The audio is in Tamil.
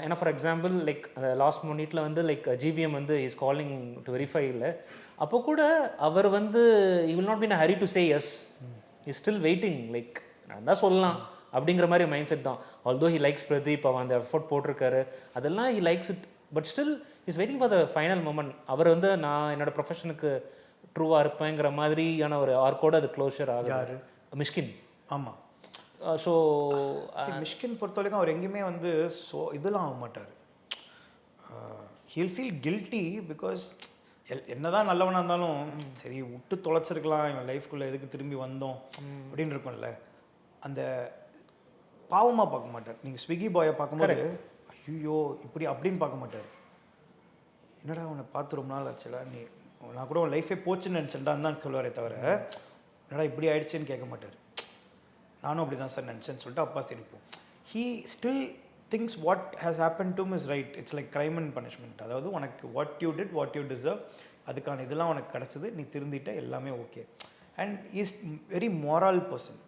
ஏன்னா ஃபார் எக்ஸாம்பிள் லைக் அந்த லாஸ்ட் மினிட்ல வந்து லைக் ஜிபிஎம் வந்து இஸ் காலிங் டு வெரிஃபை இல்லை, அப்போ கூட அவர் வந்து you will not be in hurry to say yes, is still waiting, like நான் தான் சொல்லலாம் அப்படிங்கிற மாதிரி மைண்ட் செட் தான். ஆல்தோ ஹி லைக்ஸ் பிரதீப், அவன் அந்த எஃபோர்ட் போட்டிருக்காரு, அதெல்லாம் he likes it, but still is waiting for the final moment. அவர் வந்து நான் என்னோட ப்ரொஃபஷனுக்கு ட்ரூவாக இருப்பேங்கிற மாதிரியான ஒரு ஆர்க்கோட அது க்ளோஷர் ஆகுது. மிஷ்கின். ஆமாம். ஸோ மிஷ்கின் பொறுத்த வரைக்கும் அவர் எங்கேயுமே வந்து இதெல்லாம் ஆக மாட்டார். ஹீல் ஃபீல் கில்ட்டி பிகாஸ் என்னதான் நல்லவனாக இருந்தாலும் சரி விட்டு தொலைச்சிருக்கலாம், இவன் லைஃப்குள்ளே எதுக்கு திரும்பி வந்தோம் அப்படின்னு இருக்கும்ல, அந்த பாவமாக பார்க்க மாட்டார். நீங்கள் ஸ்விக்கி பாயை பார்க்கும்போது ஐயோ இப்படி அப்படின்னு பார்க்க மாட்டார். என்னடா அவனை பார்த்து ரொம்ப நாள் ஆச்சுல, நீ நான் கூட உன் லைஃபே போச்சுன்னு நினச்சேன்டான்னு தான் சொல்லுவாரே தவிர என்னடா இப்படி ஆயிடுச்சுன்னு கேட்க மாட்டார். நானும் அப்படி தான் சார் நினச்சேன்னு சொல்லிட்டு அப்பா சிரிப்போம். He still thinks what has happen to is right. It's like crime and punishment. அதாவது உனக்கு what you did, what you deserve, அதுக்கான இதெல்லாம் உனக்கு கிடச்சிது, நீ திருந்திட்ட, எல்லாமே okay. And is very moral person.